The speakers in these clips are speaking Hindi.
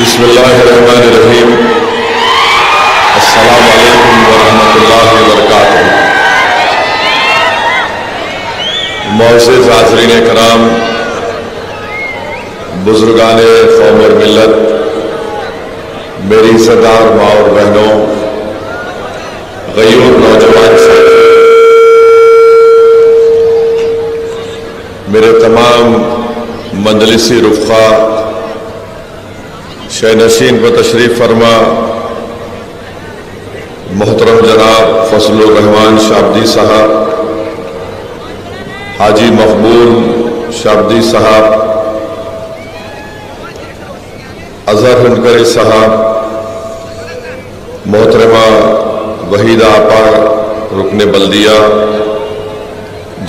बिस्मिल्लाहिर्रहमानिर्रहीम। अस्सलामु अलैकुम वरहमतुल्लाहि वबरकातुहू। मुअज़्ज़िज़ हाज़रीन कराम, बुजुर्गाने कौम और मिल्लत, मेरी इज़्ज़तदार माँ और बहनों, गयूर नौजवान साथी, मेरे तमाम मंजलिसी रुफ़क़ा, शहनशीन पर तशरीफ़ फरमा मोहतरम जनाब फजलुर रहमान शाब्दी साहब, हाजी मकबूल शाब्दी साहब, अज़हर हनकरी साहब, मोहतरमा वहीदा आपा रुकने बल्दिया,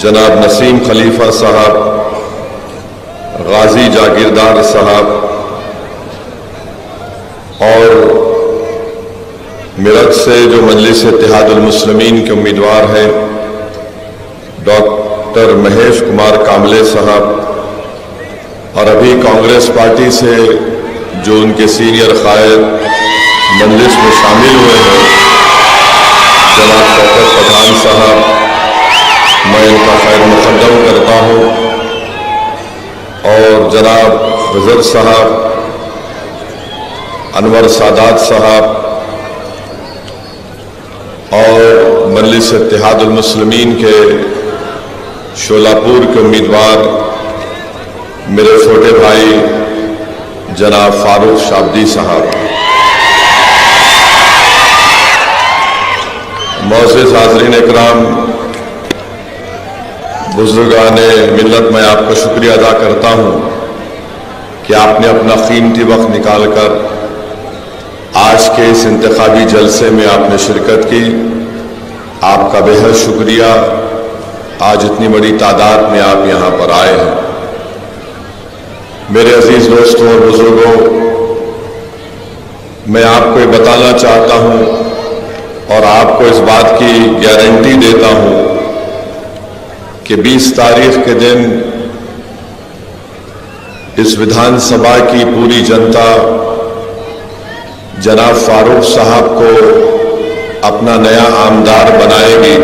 जनाब नसीम खलीफा साहब, गाजी जागीरदार साहब और मेरठ से जो मजलिस इत्तेहादुल मुस्लिमीन के उम्मीदवार हैं डॉक्टर महेश कुमार कामले साहब, और अभी कांग्रेस पार्टी से जो उनके सीनियर कायद मजलिस में शामिल हुए हैं जनाब शौकत पठान साहब, मैं इनका खैर मुक़द्दम करता हूँ, और जनाब वज़ीर साहब, अनवर सादात साहब और मजलिस इत्तेहादुल मुस्लिमीन के शोलापुर के उम्मीदवार मेरे छोटे भाई जनाब फारूक शाब्दी साहब। मुअज़्ज़िज़ हाज़रीन इकराम, बुजुर्गाने मिल्लत, मैं आपका शुक्रिया अदा करता हूँ कि आपने अपना कीमती वक्त निकालकर आज के इस इंतखाबी जलसे में आपने शिरकत की। आपका बेहद शुक्रिया। आज इतनी बड़ी तादाद में आप यहाँ पर आए हैं। मेरे अजीज दोस्तों और बुजुर्गों, मैं आपको ये बताना चाहता हूँ और आपको इस बात की गारंटी देता हूँ कि 20 तारीख के दिन इस विधानसभा की पूरी जनता जनाब फारूक साहब को अपना नया आमदार बनाएगी।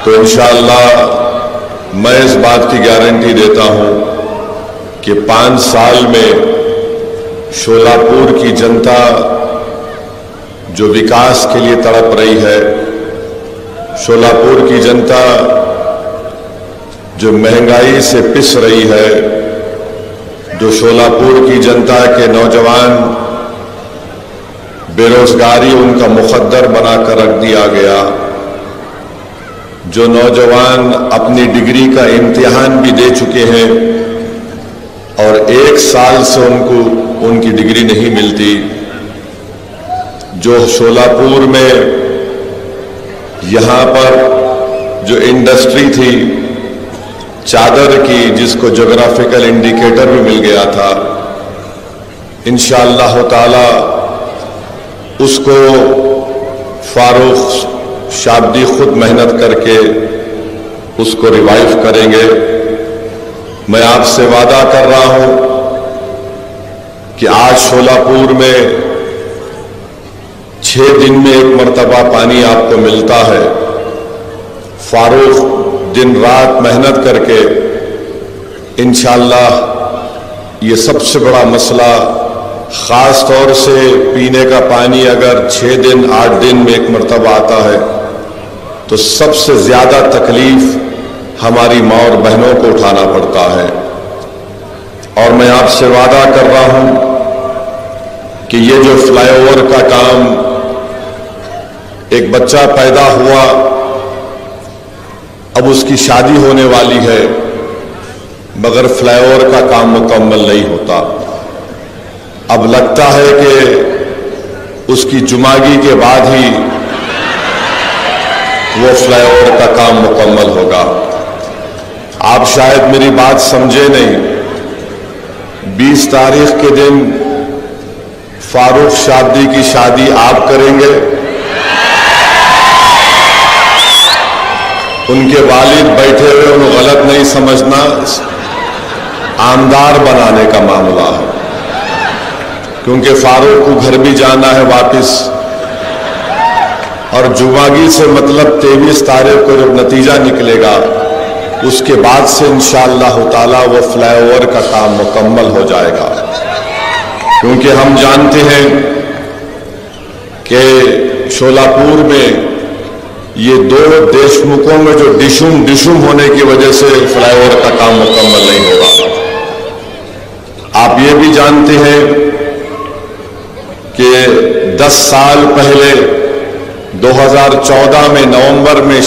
तो इंशाअल्लाह मैं इस बात की गारंटी देता हूं कि 5 साल में शोलापुर की जनता जो विकास के लिए तड़प रही है, शोलापुर की जनता जो महंगाई से पिस रही है, जो शोलापुर की जनता के नौजवान बेरोजगारी उनका मुकद्दर बनाकर रख दिया गया, जो नौजवान अपनी डिग्री का इम्तिहान भी दे चुके हैं और 1 साल से उनको उनकी डिग्री नहीं मिलती, जो शोलापुर में यहाँ पर जो इंडस्ट्री थी चादर की, जिसको ज्योग्राफिकल इंडिकेटर भी मिल गया था, इंशाअल्लाह ताला उसको फारूक शाब्दी खुद मेहनत करके उसको रिवाइव करेंगे। मैं आपसे वादा कर रहा हूं कि आज शोलापुर में 6 दिन में 1 मरतबा पानी आपको मिलता है। फारूक दिन रात मेहनत करके इंशाअल्लाह ये सबसे बड़ा मसला, ख़ास तौर से पीने का पानी अगर 6 दिन 8 दिन में 1 मरतबा आता है तो सबसे ज़्यादा तकलीफ हमारी माँ और बहनों को उठाना पड़ता है। और मैं आपसे वादा कर रहा हूँ कि ये जो फ्लाईओवर का काम, एक बच्चा पैदा हुआ, अब उसकी शादी होने वाली है, मगर फ्लाईओवर का काम मुकम्मल नहीं होता। अब लगता है कि उसकी जुमागी के बाद ही वो फ्लाईओवर का काम मुकम्मल होगा। आप शायद मेरी बात समझे नहीं। 20 तारीख के दिन फारूक शाब्दी की शादी आप करेंगे, उनके वालिद बैठे हुए, उन्हें गलत नहीं समझना, आमदार बनाने का मामला है। क्योंकि फारूक को घर भी जाना है वापस, और जुमागी से मतलब 23 तारीख को जब नतीजा निकलेगा उसके बाद से इंशाअल्लाह ताला वो फ्लाईओवर का काम मुकम्मल हो जाएगा। क्योंकि हम जानते हैं कि शोलापुर में ये दो देशमुखों में जो डिशुम होने की वजह से फ्लाईओवर का काम मुकम्मल नहीं होगा। आप ये भी जानते हैं कि 10 साल पहले 2014 में नवंबर में,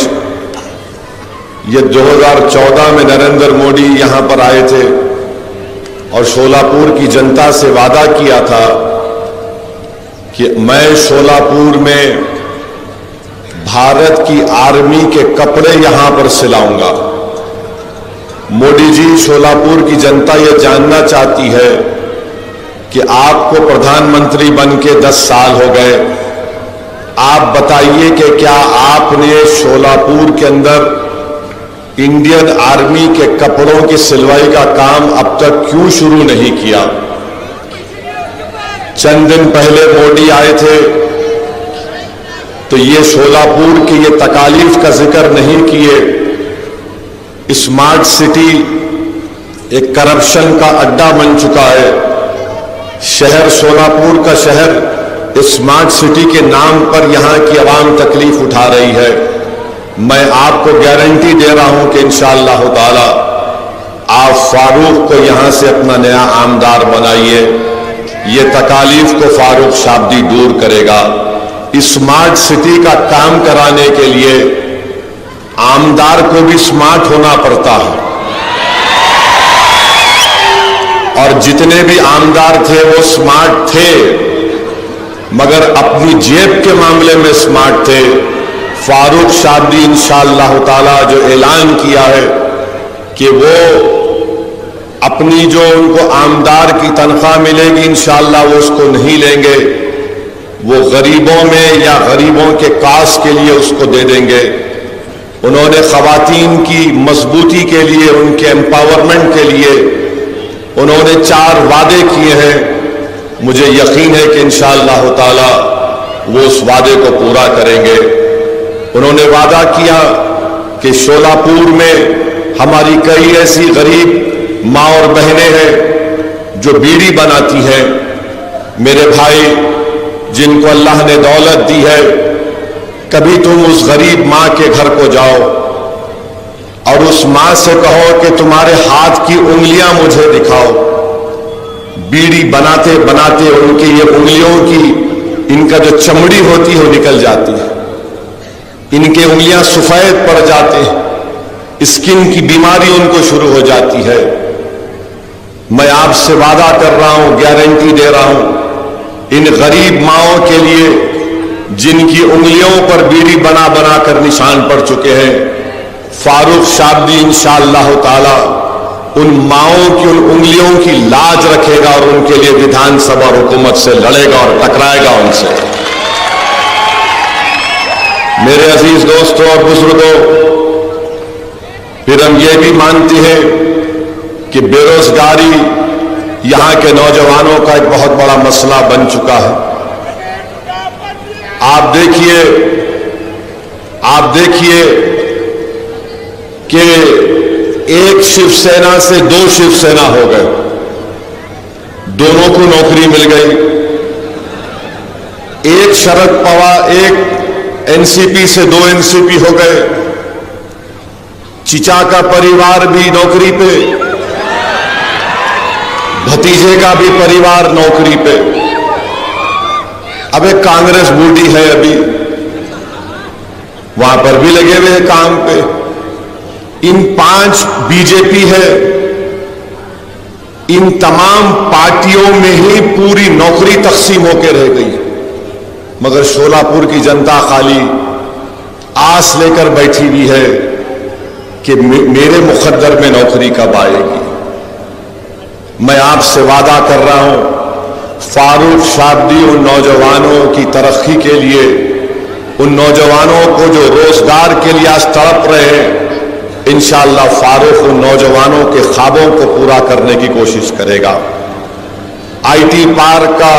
ये 2014 में नरेंद्र मोदी यहां पर आए थे और शोलापुर की जनता से वादा किया था कि मैं शोलापुर में भारत की आर्मी के कपड़े यहां पर सिलाऊंगा। मोदी जी, शोलापुर की जनता यह जानना चाहती है कि आपको प्रधानमंत्री बन के 10 साल हो गए, आप बताइए कि क्या आपने शोलापुर के अंदर इंडियन आर्मी के कपड़ों की सिलवाई का काम अब तक क्यों शुरू नहीं किया? चंद दिन पहले मोदी आए थे तो ये शोलापुर की ये तकालीफ का जिक्र नहीं किए। स्मार्ट सिटी एक करप्शन का अड्डा बन चुका है। शहर शोलापुर का शहर स्मार्ट सिटी के नाम पर यहां की आवाम तकलीफ उठा रही है। मैं आपको गारंटी दे रहा हूं कि इंशाअल्लाह ताला आप फारूक को यहां से अपना नया आमदार बनाइए। ये तकालीफ को फारूक शाब्दी दूर करेगा। स्मार्ट सिटी का काम कराने के लिए आमदार को भी स्मार्ट होना पड़ता है, और जितने भी आमदार थे वो स्मार्ट थे मगर अपनी जेब के मामले में स्मार्ट थे। फारूक शाब्दी इंशाअल्लाह ताला जो ऐलान किया है कि वो अपनी जो उनको आमदार की तनख्वाह मिलेगी इंशाअल्लाह वो उसको नहीं लेंगे, वो गरीबों में या गरीबों के कास के लिए उसको दे देंगे। उन्होंने खवातीन की मजबूती के लिए, उनके एम्पावरमेंट के लिए उन्होंने 4 वादे किए हैं। मुझे यकीन है कि इंशाअल्लाह ताला वो उस वादे को पूरा करेंगे। उन्होंने वादा किया कि शोलापुर में हमारी कई ऐसी गरीब माँ और बहनें हैं जो बीड़ी बनाती हैं। मेरे भाई, जिनको अल्लाह ने दौलत दी है, कभी तुम उस गरीब माँ के घर को जाओ और उस माँ से कहो कि तुम्हारे हाथ की उंगलियां मुझे दिखाओ। बीड़ी बनाते बनाते उनकी ये उंगलियों की, इनका जो चमड़ी होती है वो निकल जाती है, इनके उंगलियां सफेद पड़ जाते हैं, स्किन की बीमारी उनको शुरू हो जाती है। मैं आपसे वादा कर रहा हूं, गारंटी दे रहा हूं, इन गरीब माओं के लिए जिनकी उंगलियों पर बीड़ी बना बना कर निशान पड़ चुके हैं, फारूक शाब्दी इंशाअल्लाह ताला उन माओं की उन उंगलियों की लाज रखेगा और उनके लिए विधानसभा और हुकूमत से लड़ेगा और टकराएगा उनसे। मेरे अजीज दोस्तों और बुजुर्गों, फिर हम ये भी मानते हैं कि बेरोजगारी यहां के नौजवानों का एक बहुत बड़ा मसला बन चुका है। आप देखिए कि एक शिवसेना से 2 शिवसेना हो गए, दोनों को नौकरी मिल गई। एक शरद पवार, एक एनसीपी से 2 एनसीपी हो गए। चिचा का परिवार भी नौकरी पे, भतीजे का भी परिवार नौकरी पे। अब एक कांग्रेस बूढ़ी है, अभी वहां पर भी लगे हुए हैं काम पे। इन 5 बीजेपी है। इन तमाम पार्टियों में ही पूरी नौकरी तकसीम होकर रह गई, मगर शोलापुर की जनता खाली आस लेकर बैठी हुई है कि मेरे मुकद्दर में नौकरी कब आएगी। मैं आपसे वादा कर रहा हूं, फारूक शाब्दी उन नौजवानों की तरक्की के लिए, उन नौजवानों को जो रोजगार के लिए आज तड़प रहे हैं, इंशाअल्लाह फारूक उन नौजवानों के ख्वाबों को पूरा करने की कोशिश करेगा। आईटी पार्क का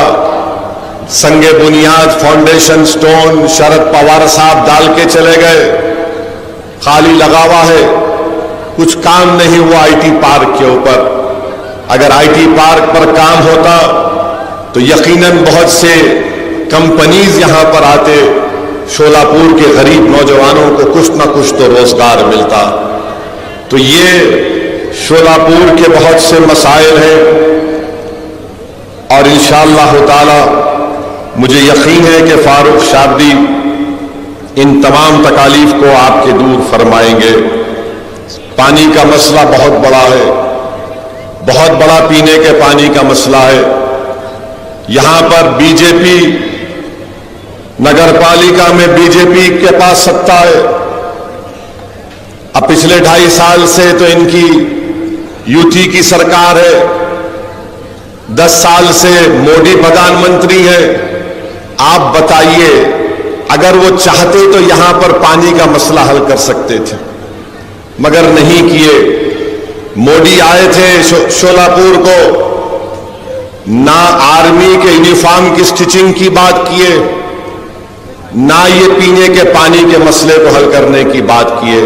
संगे बुनियाद फाउंडेशन स्टोन शरद पवार साहब डाल के चले गए, खाली लगा हुआ है, कुछ काम नहीं हुआ आईटी पार्क के ऊपर। अगर आईटी पार्क पर काम होता तो यकीनन बहुत से कंपनीज यहां पर आते, शोलापुर के गरीब नौजवानों को कुछ ना कुछ तो रोजगार मिलता। तो ये शोलापुर के बहुत से मसाइल हैं और इंशाअल्लाह ताला मुझे यकीन है कि फारूक शाबदी इन तमाम तकालीफ को आपके दूर फरमाएंगे। पानी का मसला बहुत बड़ा है, बहुत बड़ा पीने के पानी का मसला है। यहां पर बीजेपी, नगर पालिका में बीजेपी के पास सत्ता है। अब पिछले 2.5 साल से तो इनकी यूटी की सरकार है, 10 साल से मोदी प्रधानमंत्री है। आप बताइए, अगर वो चाहते तो यहां पर पानी का मसला हल कर सकते थे, मगर नहीं किए। मोदी आए थे शोलापुर को, ना आर्मी के यूनिफॉर्म की स्टिचिंग की बात किए, ना ये पीने के पानी के मसले को हल करने की बात किए।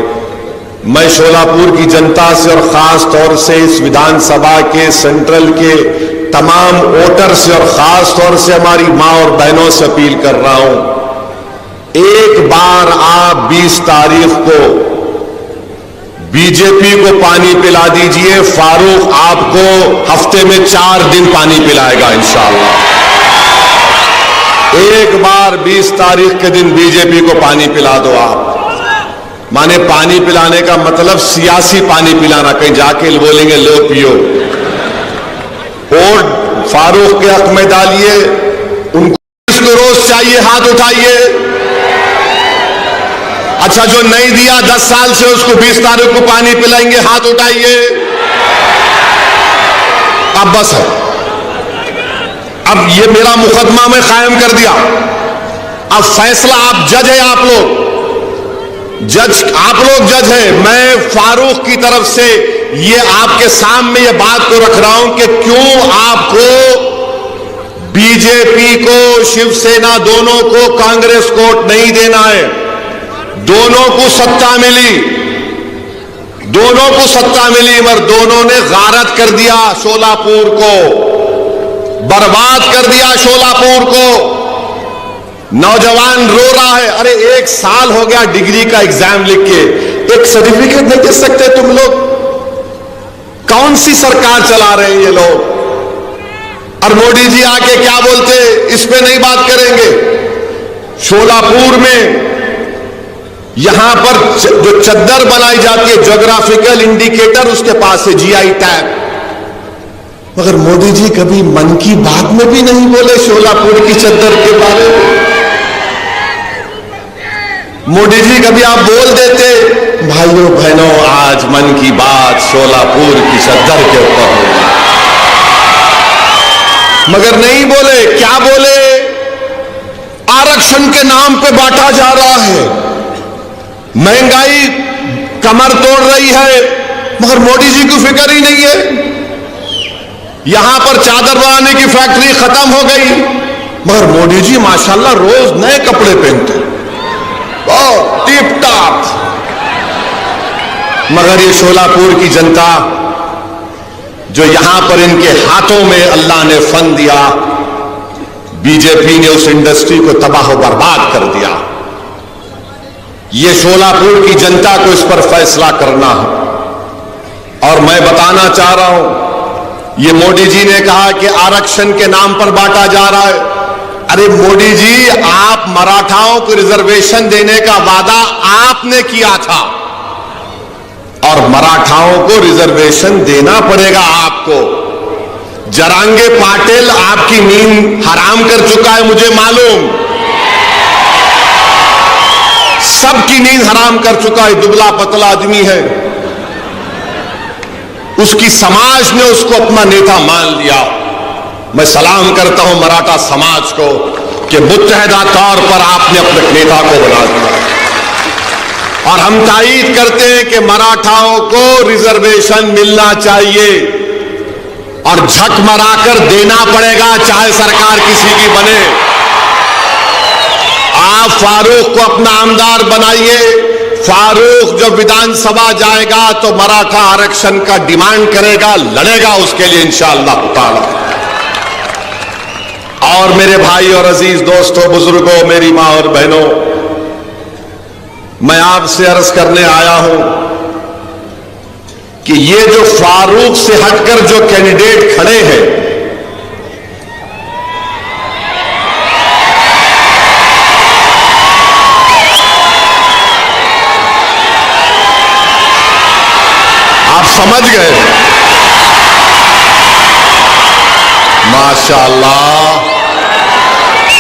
मैं शोलापुर की जनता से और खास तौर से इस विधानसभा के सेंट्रल के तमाम वोटर से और खास तौर से हमारी मां और बहनों से अपील कर रहा हूं, एक बार आप 20 तारीख को बीजेपी को पानी पिला दीजिए। फारूक आपको हफ्ते में 4 दिन पानी पिलाएगा इंशाअल्लाह। एक बार 20 तारीख के दिन बीजेपी को पानी पिला दो आप। माने पानी पिलाने का मतलब सियासी पानी पिलाना, कहीं जाके बोलेंगे लो पियो। वोट फारूक के हक में डालिए, उनको रोज चाहिए हाथ उठाइए। अच्छा, जो नहीं दिया 10 साल से उसको 20 तारीख को पानी पिलाएंगे, हाथ उठाइए। अब बस है, अब ये मेरा मुकदमा मैं कायम कर दिया। अब फैसला आप जज है, आप लोग जज है। मैं फारूक की तरफ से ये आपके सामने ये बात को रख रहा हूं कि क्यों आपको बीजेपी को, शिवसेना दोनों को कांग्रेस को वोट नहीं देना है। दोनों को सत्ता मिली, मगर दोनों ने गारत कर दिया शोलापुर को, बर्बाद कर दिया शोलापुर को। नौजवान रो रहा है, अरे 1 साल हो गया डिग्री का एग्जाम लिख के, एक सर्टिफिकेट नहीं दे सकते तुम लोग? कौन सी सरकार चला रहे हैं ये लोग? और मोदी जी आके क्या बोलते, इस पे नहीं बात करेंगे। शोलापुर में यहां पर जो चद्दर बनाई जाती है, ज्योग्राफिकल इंडिकेटर उसके पास है, जीआई टैग, मगर मोदी जी कभी मन की बात में भी नहीं बोले शोलापुर की चद्दर के बारे में। मोदी जी कभी आप बोल देते, भाइयों बहनों आज मन की बात शोलापुर की चद्दर के ऊपर होगी, मगर नहीं बोले। क्या बोले? आरक्षण के नाम पे बांटा जा रहा है, महंगाई कमर तोड़ रही है, मगर मोदी जी को फिक्र ही नहीं है। यहां पर चादर बनाने की फैक्ट्री खत्म हो गई, मगर मोदी जी माशाल्लाह रोज नए कपड़े पहनते, टिप टॉप। मगर ये शोलापुर की जनता जो यहां पर इनके हाथों में अल्लाह ने फन दिया, बीजेपी ने उस इंडस्ट्री को तबाह बर्बाद कर दिया। ये शोलापुर की जनता को इस पर फैसला करना है। और मैं बताना चाह रहा हूं, ये मोदी जी ने कहा कि आरक्षण के नाम पर बांटा जा रहा है। अरे मोदी जी, आप मराठाओं को रिजर्वेशन देने का वादा आपने किया था, और मराठाओं को रिजर्वेशन देना पड़ेगा आपको। जरांगे पाटिल आपकी नींद हराम कर चुका है, मुझे मालूम, सबकी नींद हराम कर चुका है। दुबला पतला आदमी है, उसकी समाज ने उसको अपना नेता मान लिया। मैं सलाम करता हूं मराठा समाज को कि मुत्तहदा तौर पर आपने अपने नेता को बना दिया। और हम तायीद करते हैं कि मराठाओं को रिजर्वेशन मिलना चाहिए। और झक मराकर देना पड़ेगा, चाहे सरकार किसी की बने। आप फारूक को अपना आमदार बनाइए। फारूक जब विधानसभा जाएगा तो मराठा आरक्षण का डिमांड करेगा, लड़ेगा उसके लिए इंशाअल्लाह ताला। और मेरे भाई और अजीज दोस्तों, बुजुर्गों, मेरी मां और बहनों, मैं आपसे अर्ज करने आया हूं कि ये जो फारूक से हटकर जो कैंडिडेट खड़े हैं, आप समझ गए? माशाअल्लाह,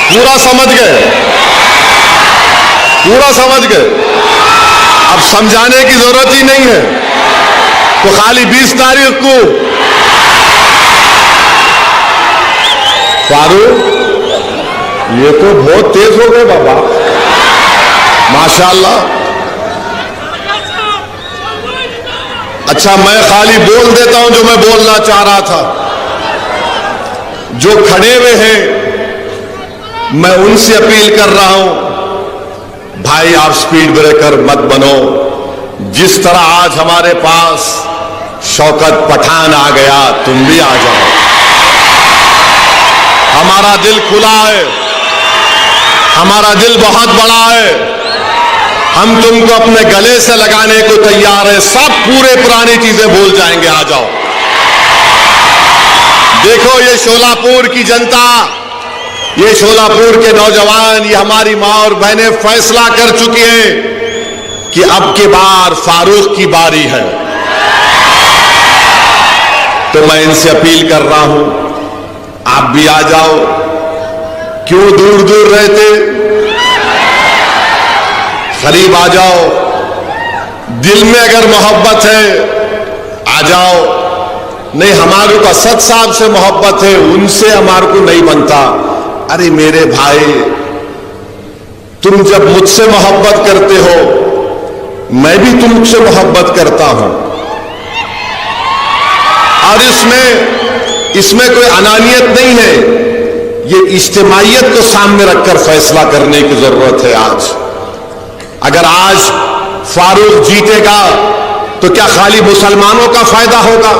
पूरा समझ गए, पूरा समझ गए। अब समझाने की जरूरत ही नहीं है। तो खाली 20 तारीख को फारूक, ये तो बहुत तेज हो गए बाबा, माशाअल्लाह। अच्छा, मैं खाली बोल देता हूं जो मैं बोलना चाह रहा था। जो खड़े हुए हैं, मैं उनसे अपील कर रहा हूं, भाई आप स्पीड ब्रेकर मत बनो। जिस तरह आज हमारे पास शौकत पठान आ गया, तुम भी आ जाओ। हमारा दिल खुला है, हमारा दिल बहुत बड़ा है। हम तुमको अपने गले से लगाने को तैयार है। सब पूरे पुरानी चीजें भूल जाएंगे, आ जाओ। देखो ये शोलापुर की जनता, ये शोलापुर के नौजवान, ये हमारी मां और बहनें फैसला कर चुकी हैं कि अब की बार फारूक की बारी है। तो मैं इनसे अपील कर रहा हूं, आप भी आ जाओ। क्यों दूर दूर रहते, करीब आ जाओ। दिल में अगर मोहब्बत है, आ जाओ। नहीं, हमारे को असद साहब से मोहब्बत है, उनसे हमारे को नहीं बनता। अरे मेरे भाई, तुम जब मुझसे मोहब्बत करते हो, मैं भी तुमसे मोहब्बत करता हूं। और इसमें कोई अनानियत नहीं है। ये इज्तिमाइयत को सामने रखकर फैसला करने की जरूरत है आज। अगर आज फारूक जीतेगा तो क्या खाली मुसलमानों का फायदा होगा?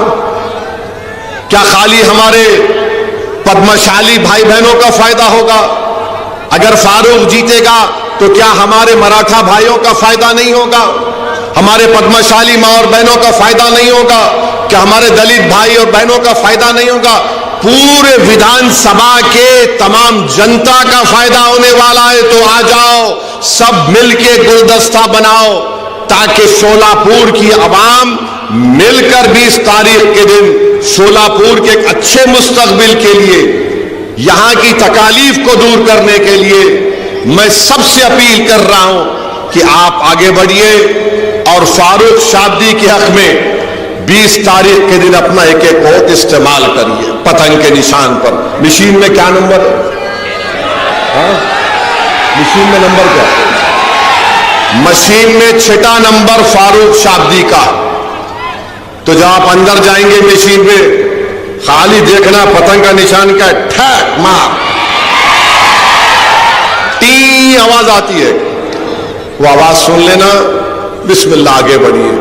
क्या खाली हमारे पद्मशाली भाई बहनों का फायदा होगा? अगर फारूक जीतेगा तो क्या हमारे मराठा भाइयों का फायदा नहीं होगा? हमारे पद्मशाली मां और बहनों का फायदा नहीं होगा? क्या हमारे दलित भाई और बहनों का फायदा नहीं होगा? पूरे विधानसभा के तमाम जनता का फायदा होने वाला है। तो आ जाओ, सब मिलके गुलदस्ता बनाओ, ताकि शोलापुर की आवाम मिलकर 20 तारीख के दिन शोलापुर के एक अच्छे मुस्तकबिल के लिए, यहां की तकालीफ को दूर करने के लिए मैं सबसे अपील कर रहा हूं कि आप आगे बढ़िए और फारूक शादी के हक में 20 तारीख के दिन अपना एक एक वोट इस्तेमाल करिए पतंग के निशान पर। मशीन में क्या नंबर है? हाँ? मशीन में नंबर क्या? मशीन में 6ठा नंबर फारूक शादी का। तो जब आप अंदर जाएंगे मशीन में, खाली देखना पतंग का निशान क्या है, ठैक मार, टी आवाज आती है, वो आवाज सुन लेना, बिस्मिल्लाह आगे बढ़िए।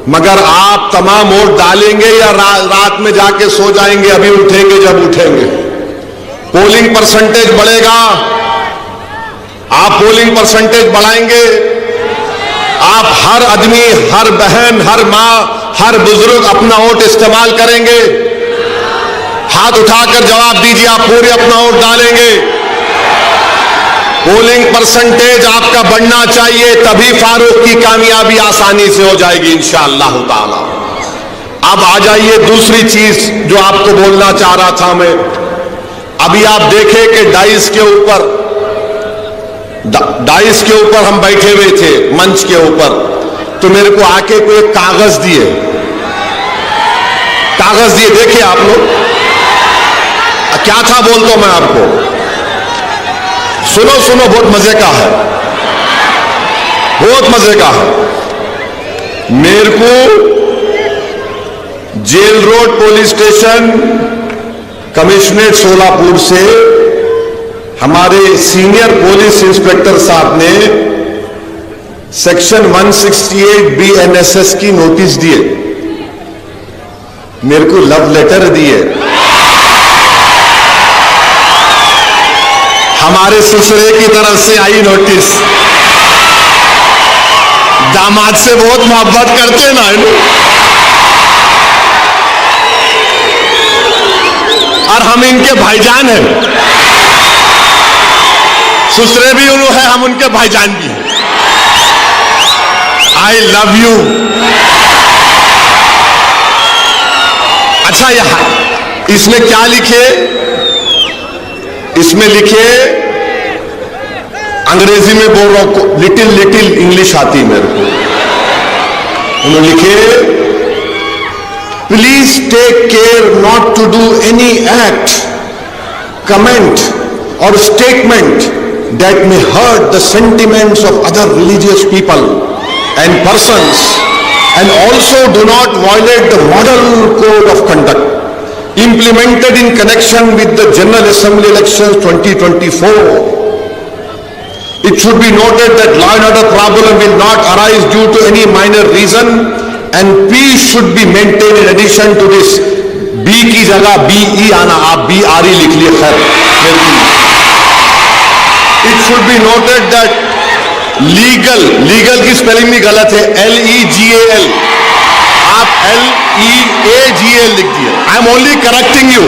मगर आप तमाम वोट डालेंगे या रात में जाके सो जाएंगे, अभी उठेंगे जब उठेंगे। पोलिंग परसेंटेज बढ़ेगा, आप पोलिंग परसेंटेज बढ़ाएंगे। आप हर आदमी, हर बहन, हर मां, हर बुजुर्ग अपना वोट इस्तेमाल करेंगे। हाथ उठाकर जवाब दीजिए, आप पूरे अपना वोट डालेंगे। पोलिंग परसेंटेज आपका बढ़ना चाहिए, तभी फारूक की कामयाबी आसानी से हो जाएगी इंशाअल्लाह ताला। अब आ जाइए दूसरी चीज जो आपको बोलना चाह रहा था मैं। अभी आप देखें कि डाइस के ऊपर हम बैठे हुए थे, मंच के ऊपर, तो मेरे को आके कोई एक कागज दिए, देखिए आप लोग क्या था बोल दो मैं आपको। सुनो, बहुत मजे का है, बहुत मजे का है। मेरे को jail road police station commissionerate Solapur से हमारे सीनियर पुलिस इंस्पेक्टर साहब ने सेक्शन 168 BNSS की नोटिस दिए, मेरे को लव लेटर दिए। हमारे ससुरे की तरफ से आई नोटिस। दामाद से बहुत मोहब्बत करते हैं ना, और हम इनके भाईजान हैं। ससुरे भी उन्होंने है, हम उनके भाईजान भी हैं। I love you. अच्छा, यहां इसमें क्या लिखे? इसमें लिखे, अंग्रेजी में बोल रहा हूं, लिटिल लिटिल इंग्लिश आती मेरे को। उन्होंने लिखे, please take care not to do any act, comment और statement that may hurt the sentiments of other religious people and persons, and also do not violate the model code of conduct implemented in connection with the General Assembly elections 2024. It should be noted that law and order problem will not arise due to any minor reason, and peace should be maintained. In addition to this, B की जगह BE आना, आप BRE लिख लिए, खैर। It should be noted that legal की स्पेलिंग भी गलत है, LEGAL, आप LEAGL लिख दिए। I am only correcting you.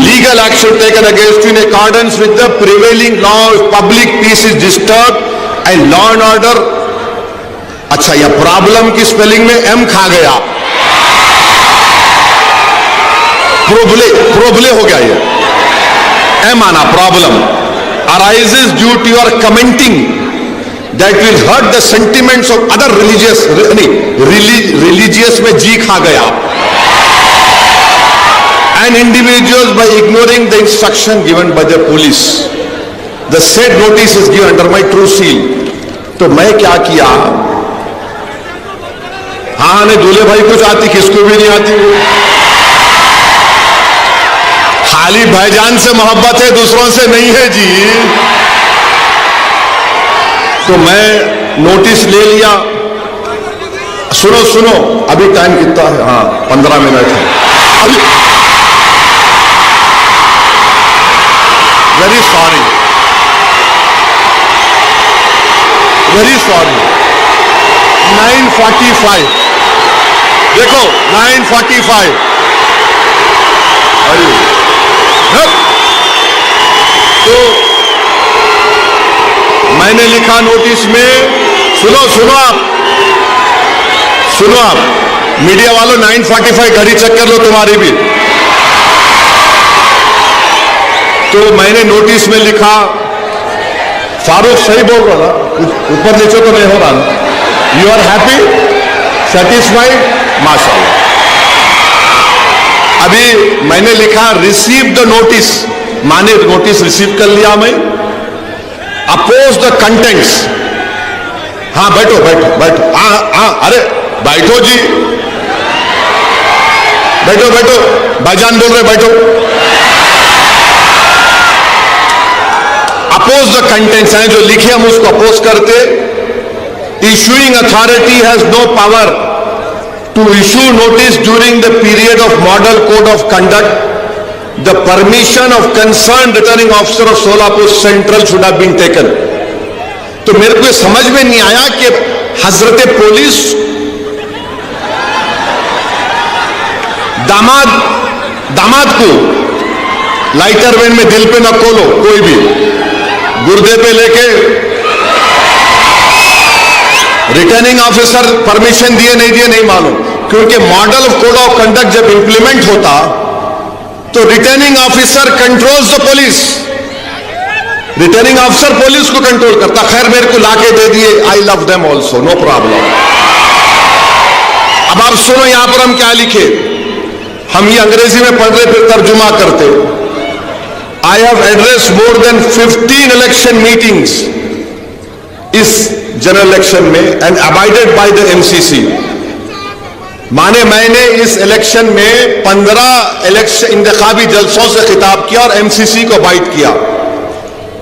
Legal action taken against you in accordance with the prevailing law if public peace is disturbed and law and order। अच्छा, यह प्रॉब्लम की स्पेलिंग में M खा गया, प्रोबले हो गया, ये M आना, problem arises due to your commenting that will hurt the sentiments of other religious, religious में G खा गया, and individuals by ignoring the instruction given by the police. The said notice is given under my true seal. तो मैं क्या किया? हाँ ने दूल्हे भाई कुछ आती, किसको भी नहीं आती, खाली भाईजान से मोहब्बत है, दूसरों से नहीं है जी। तो मैं नोटिस ले लिया। सुनो, अभी टाइम कितना है? हाँ, 15 मिनट है। वेरी सॉरी, 9:45, देखो 9:45। तो मैंने लिखा नोटिस में, सुनो आप मीडिया वालों, 9:45 घड़ी चेक कर लो तुम्हारी भी। तो मैंने नोटिस में लिखा, फारूक सही बोल रहा ना, ऊपर नीचे तो नहीं हो रहा ना? यू आर हैप्पी, सेटिस्फाइड, माशाअल्लाह। अभी मैंने लिखा, रिसीव द नोटिस, माने नोटिस रिसीव कर लिया मैं। अपोज द कंटेंट्स, हाँ बैठो, अरे बैठो जी, बैठो, भाईजान बोल रहे, बैठो। अपोज द कंटेंट्स हैं, जो लिखे हम उसको अपोज करते। Issuing authority has no power to issue notice during the period of model code of conduct. The permission of concerned returning officer of Solapur Central should have been taken. तो मेरे को समझ में नहीं आया कि हजरत पुलिस दामाद को लाइटर वैन में दिल पे न खोलो, कोई भी गुर्दे पे लेके रिटर्निंग ऑफिसर परमिशन दिए नहीं मालूम, क्योंकि model of code of conduct जब इंप्लीमेंट होता तो returning officer controls the police, returning officer police को कंट्रोल करता। खैर मेरे को लाके दे दिए, I love them also, no problem. अब आप सुनो यहां पर हम क्या लिखे, हम ये अंग्रेजी में पढ़ रहे फिर तर्जुमा करते। I have address more than 15 election meetings इस जनरल इलेक्शन में and abided by the MCC. माने मैंने इस इलेक्शन में 15 इलेक्शन इंतखाबी जलसों से खिताब किया और एमसीसी को बाइट किया।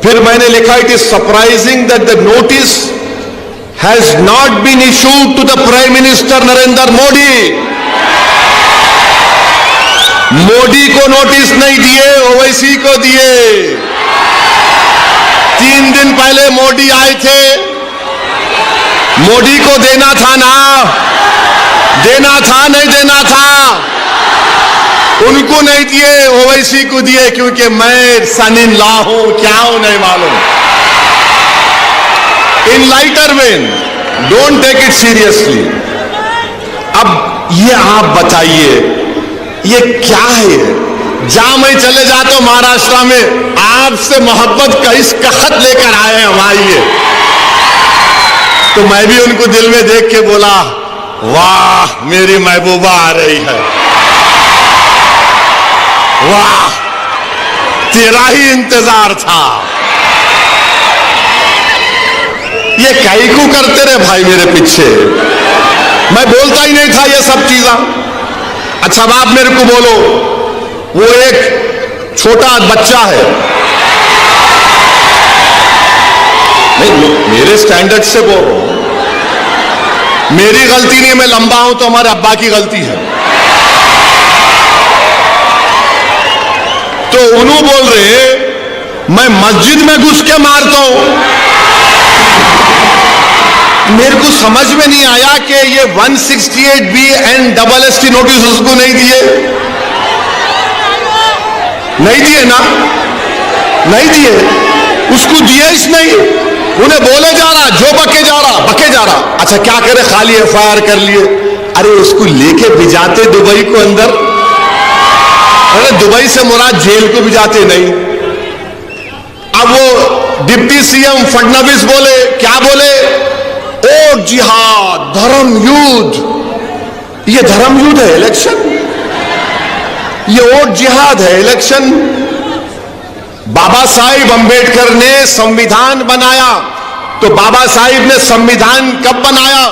फिर मैंने लिखा, it is surprising that the notice has not been issued to the prime minister Narendra Modi. Modi को नोटिस नहीं दिए, ओवैसी को दिए। 3 दिन पहले मोदी आए थे, मोदी को देना था ना, देना था नहीं देना था, उनको नहीं दिए, ओवैसी को दिए, क्योंकि मैं सन इन लॉ हूं, क्या हूं नहीं मालूम। In lighter vein, don't take it seriously. अब ये आप बताइए, ये क्या है? जहां मैं चले जाता हूं महाराष्ट्र में, आपसे मोहब्बत का इसका खत लेकर आए हैं हम, आइए। तो मैं भी उनको दिल में देख के बोला, वाह मेरी महबूबा आ रही है, वाह तेरा ही इंतजार था। ये काई को करते रहे भाई मेरे पीछे, मैं बोलता ही नहीं था ये सब चीजें। अच्छा अब आप मेरे को बोलो, वो एक छोटा बच्चा है, नहीं मेरे स्टैंडर्ड से बोल रहा हूं, मेरी गलती नहीं, मैं लंबा हूं तो हमारे अब्बा की गलती है। तो उन्होंने बोल रहे मैं मस्जिद में घुस के मारता हूं। मेरे को समझ में नहीं आया कि ये 168B एंड SST नोटिस उसको नहीं दिए, नहीं दिए ना, नहीं दिए, उसको दिए ही नहीं। उन्हें बोले जा रहा, जो बके जा रहा। अच्छा क्या करे, खाली FIR कर लिए। अरे उसको लेके भिजाते दुबई को अंदर, अरे दुबई से मुराद जेल को भिजाते नहीं। अब वो डिप्टी CM फडणवीस बोले, क्या बोले, ओ जिहाद, धर्म युद्ध। ये धर्म युद्ध है इलेक्शन, ये वोट जिहाद है इलेक्शन। बाबा साहिब अंबेडकर ने संविधान बनाया, तो बाबा साहिब ने संविधान कब बनाया?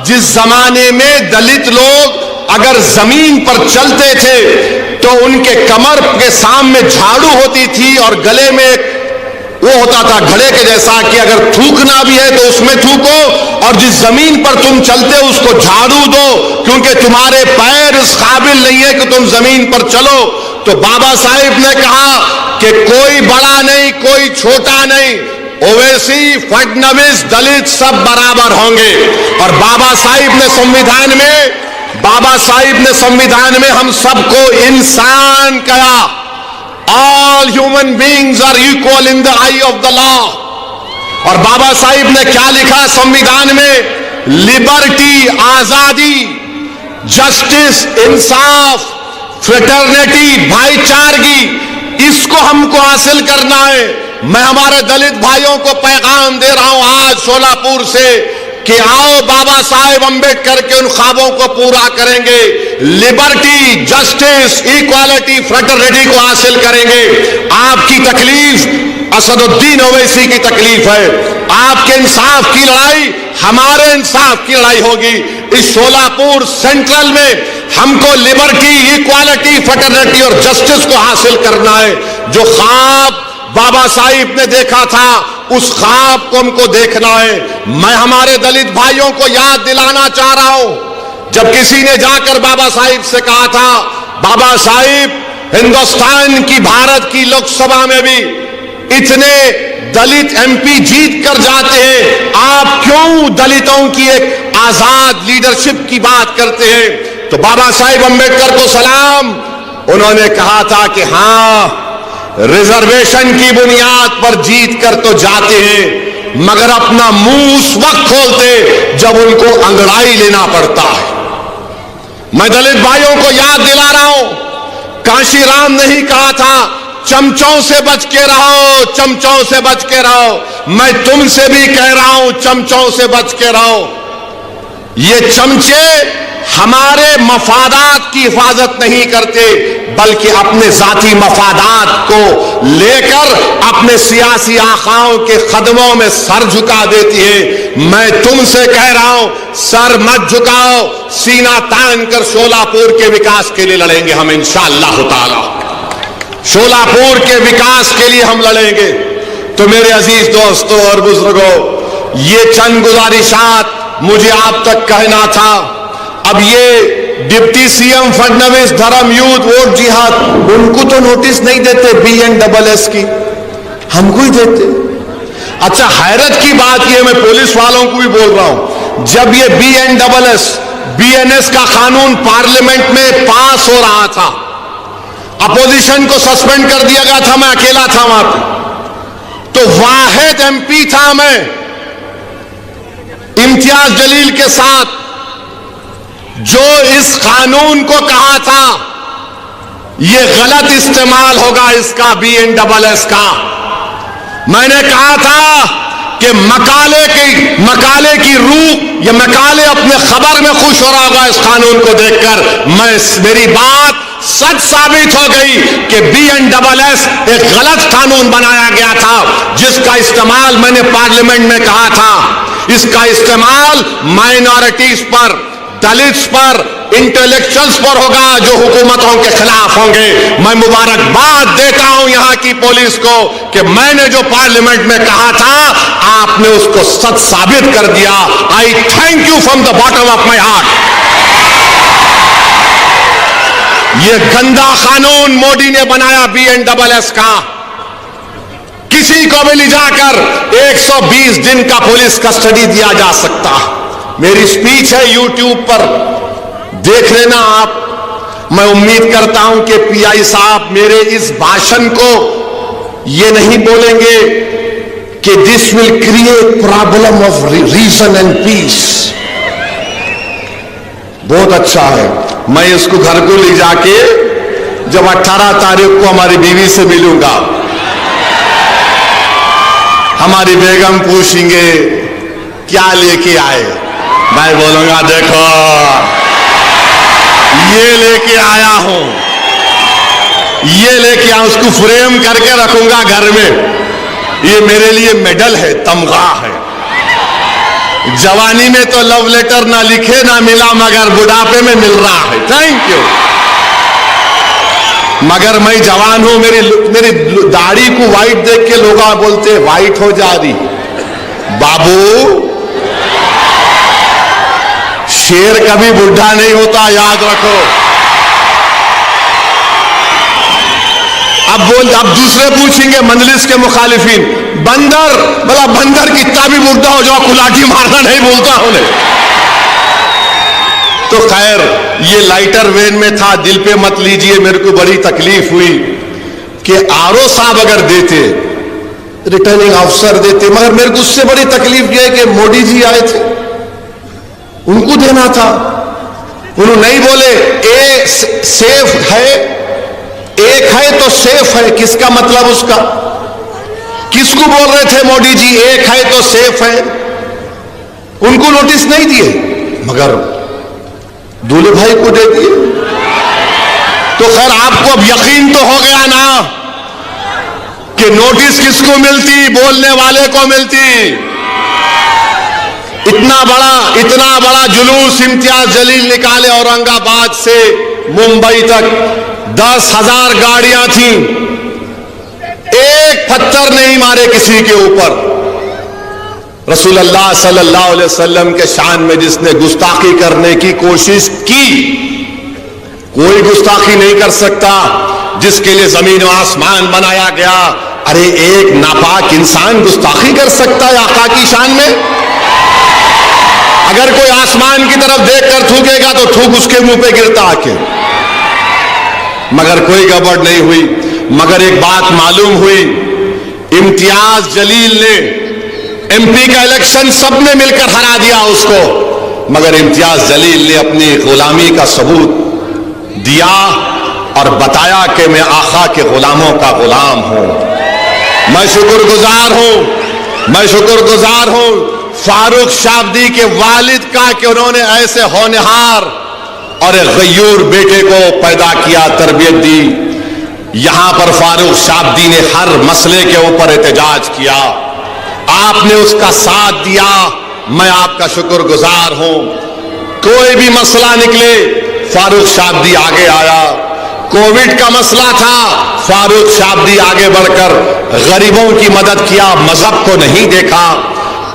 जिस जमाने में दलित लोग अगर जमीन पर चलते थे तो उनके कमर के सामने झाड़ू होती थी और गले में वो होता था घड़े के जैसा कि अगर थूकना भी है तो उसमें थूको, और जिस जमीन पर तुम चलते हो उसको झाड़ू दो, क्योंकि तुम्हारे पैर इस काबिल नहीं है कि तुम जमीन पर चलो। तो बाबा साहिब ने कहा कि कोई बड़ा नहीं, कोई छोटा नहीं, ओवैसी, फडणवीस, दलित सब बराबर होंगे। और बाबा साहिब ने संविधान में हम सबको इंसान कहा। All human beings are equal in the eye of the law। और बाबा साहिब ने क्या लिखा संविधान में? लिबर्टी, आजादी, जस्टिस, इंसाफ, फ्रेटर्निटी, भाईचारगी, इसको हमको हासिल करना है। मैं हमारे दलित भाइयों को पैगाम दे रहा हूं आज सोलापुर से कि आओ बाबा साहेब अंबेडकर के उन ख्वाबों को पूरा करेंगे। लिबर्टी, जस्टिस, इक्वालिटी, फ्रेटर्निटी को हासिल करेंगे। आपकी तकलीफ असदुद्दीन ओवैसी की तकलीफ है, आपके इंसाफ की लड़ाई हमारे इंसाफ की लड़ाई होगी। इस सोलापुर सेंट्रल में हमको लिबर्टी, इक्वालिटी, फ्रेटर्निटी और जस्टिस को हासिल करना है। जो ख्वाब बाबा साहिब ने देखा था उस ख्वाब को हमको देखना है। मैं हमारे दलित भाइयों को याद दिलाना चाह रहा हूं, जब किसी ने जाकर बाबा साहिब से कहा था, बाबा साहिब हिंदुस्तान की, भारत की लोकसभा में भी इतने दलित MP जीत कर जाते हैं, आप क्यों दलितों की एक आजाद लीडरशिप की बात करते हैं? तो बाबा साहिब अंबेडकर को सलाम, उन्होंने कहा था कि हां, रिजर्वेशन की बुनियाद पर जीत कर तो जाते हैं, मगर अपना मुंह उस वक्त खोलते जब उनको अंगड़ाई लेना पड़ता है। मैं दलित भाइयों को याद दिला रहा हूं, कांशीराम ने ही कहा था, चमचों से बच के रहो, चमचों से बच के रहो। मैं तुमसे भी कह रहा हूं, चमचों से बच के रहो। ये चमचे हमारे मफादात की हिफाजत नहीं करते, बल्कि अपने जाती मफादात को लेकर अपने सियासी आकाओं के कदमों में सर झुका देती है। मैं तुमसे कह रहा हूं, सर मत झुकाओ, सीना तान कर शोलापुर के विकास के लिए लड़ेंगे हम इंशाअल्लाह ताला। शोलापुर के विकास के लिए हम लड़ेंगे। तो मेरे अजीज दोस्तों और बुजुर्गों, ये चंद गुजारिशात मुझे आप तक कहना था। अब ये डिप्टी सीएम फडणवीस धर्म युद्ध वोट जिहाद, उनको तो नोटिस नहीं देते BNSS की, हमको ही देते। अच्छा, हैरत की बात यह, मैं पुलिस वालों को भी बोल रहा हूं, जब ये BNS का कानून पार्लियामेंट में पास हो रहा था, अपोजिशन को सस्पेंड कर दिया गया था, मैं अकेला था वहां पे, तो वाहिद MP था मैं इम्तियाज जलील के साथ, जो इस कानून को कहा था यह गलत इस्तेमाल होगा इसका BNSS का। मैंने कहा था कि मकाले की रूह या मकाले अपने खबर में खुश हो रहा होगा इस कानून को देखकर। मेरी बात सच साबित हो गई कि BNSS एक गलत कानून बनाया गया था, जिसका इस्तेमाल मैंने पार्लियामेंट में कहा था, इसका इस्तेमाल माइनॉरिटीज पर, दलित्स पर, इंटेलेक्चुअल्स पर होगा जो हुकूमतों के खिलाफ होंगे। मैं मुबारकबाद देता हूं यहां की पुलिस को कि मैंने जो पार्लियामेंट में कहा था आपने उसको सच साबित कर दिया। आई thank you from the bottom of my heart. यह गंदा कानून मोदी ने बनाया BNSS का, किसी को भी ले जाकर 120 दिन का पुलिस कस्टडी दिया जा सकता। मेरी स्पीच है YouTube पर, देख लेना आप। मैं उम्मीद करता हूं कि PI साहब मेरे इस भाषण को ये नहीं बोलेंगे कि this will create problem of reason and peace. बहुत अच्छा है, मैं इसको घर को ले जाके जब 18 तारीख को हमारी बीवी से मिलूंगा, हमारी बेगम पूछेंगे क्या लेके आए, मैं बोलूंगा देखो ये लेके आया हूं, ये लेके आया, उसको फ्रेम करके रखूंगा घर में। ये मेरे लिए मेडल है, तमगा है। जवानी में तो लव लेटर ना लिखे ना मिला, मगर बुढ़ापे में मिल रहा है। Thank you. मगर मैं जवान हूं, मेरी दाढ़ी को व्हाइट देख के लोग बोलते व्हाइट हो जा रही। बाबू, शेर कभी बुढ़ा नहीं होता, याद रखो। अब दूसरे पूछेंगे मंजलिस के मुखालिफिन, बंदर, भला बंदर कितना भी बुढ़ा हो जाओ कुलाठी मारना नहीं बोलता उन्हें। तो खैर, ये लाइटर वेन में था, दिल पे मत लीजिए। मेरे को बड़ी तकलीफ हुई कि RO साहब अगर देते, रिटर्निंग ऑफिसर देते, मगर मेरे को उससे बड़ी तकलीफ यह है कि मोदी जी आए थे, उनको देना था। उन्होंने नहीं बोले ए सेफ है, एक है तो सेफ है, किसका मतलब उसका? किसको बोल रहे थे मोदी जी एक है तो सेफ है? उनको नोटिस नहीं दिए, मगर दूल्हे भाई को दे दिए। तो खैर, आपको अब यकीन तो हो गया ना कि नोटिस किसको मिलती? बोलने वाले को मिलती। इतना बड़ा जुलूस इम्तियाज जलील निकाले औरंगाबाद से मुंबई तक, 10,000 गाड़ियां थी, एक पत्थर नहीं मारे किसी के ऊपर। रसूलुल्लाह सल्लल्लाहु अलैहि वसल्लम के शान में जिसने गुस्ताखी करने की कोशिश की, कोई गुस्ताखी नहीं कर सकता जिसके लिए जमीन और आसमान बनाया गया। अरे एक नापाक इंसान गुस्ताखी कर सकता है आका की शान में? अगर कोई आसमान की तरफ देखकर थूकेगा तो थूक उसके मुंह पे गिरता आके। मगर कोई गड़बड़ नहीं हुई। मगर एक बात मालूम हुई, इम्तियाज जलील ने MP का इलेक्शन सबने मिलकर हरा दिया उसको, मगर इम्तियाज जलील ने अपनी गुलामी का सबूत दिया और बताया कि मैं आका के गुलामों का गुलाम हूं। मैं शुक्रगुजार हूं फारूक शाब्दी के वालिद का कि उन्होंने ऐसे होनहार और एक गयूर बेटे को पैदा किया, तरबियत दी। यहां पर फारूक शाब्दी ने हर मसले के ऊपर एहतजाज किया, आपने उसका साथ दिया, मैं आपका शुक्रगुजार हूं। कोई भी मसला निकले फारूक शाब्दी आगे आया। कोविड का मसला था, फारूक शाब्दी आगे बढ़कर गरीबों की मदद किया, मजहब को नहीं देखा।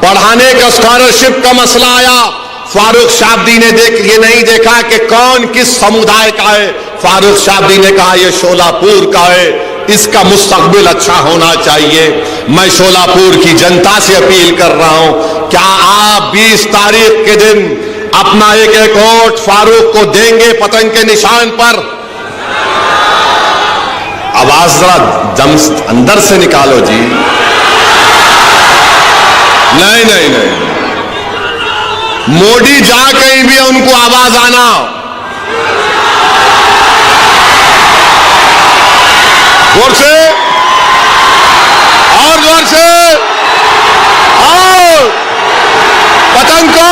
पढ़ाने का स्कॉलरशिप का मसला आया, फारूक शाब्दी ने ये नहीं देखा कि कौन किस समुदाय का है। फारूक शाब्दी ने कहा यह शोलापुर का है, इसका मुस्तकबिल अच्छा होना चाहिए। मैं शोलापुर की जनता से अपील कर रहा हूं, क्या आप 20 तारीख के दिन अपना एक एक वोट फारूक को देंगे पतंग के निशान पर? आवाज जरा दम अंदर से निकालो जी। नहीं नहीं नहीं, मोदी जहां कहीं भी उनको आवाज आना। जोर से और जोर से, और पतंग को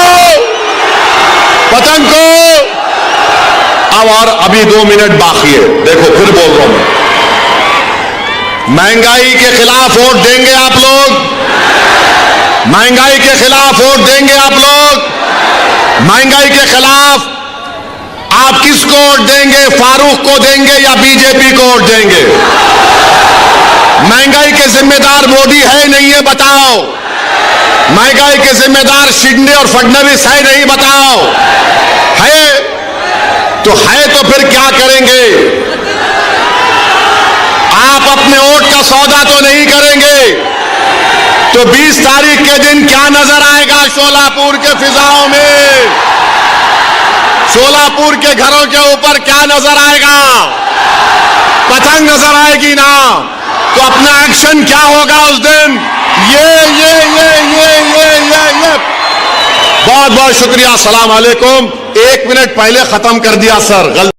अब, और अभी 2 मिनट बाकी है। देखो फिर बोल रहा हूं, महंगाई के खिलाफ वोट देंगे आप लोग, महंगाई के खिलाफ वोट देंगे आप लोग। महंगाई के खिलाफ आप किसको वोट देंगे? फारूक को देंगे या बीजेपी को वोट देंगे? महंगाई के जिम्मेदार मोदी है नहीं है, बताओ। महंगाई के जिम्मेदार शिंदे और फडणवीस है नहीं, बताओ। है तो फिर क्या करेंगे? आप अपने वोट का सौदा तो नहीं करेंगे, तो 20 तारीख के दिन क्या नजर आएगा शोलापुर के फिजाओं में? शोलापुर के घरों के ऊपर क्या नजर आएगा? पतंग नजर आएगी ना? तो अपना एक्शन क्या होगा उस दिन? ये बहुत बहुत शुक्रिया। अस्सलाम वालेकुम। 1 मिनट पहले खत्म कर दिया सर, गलती।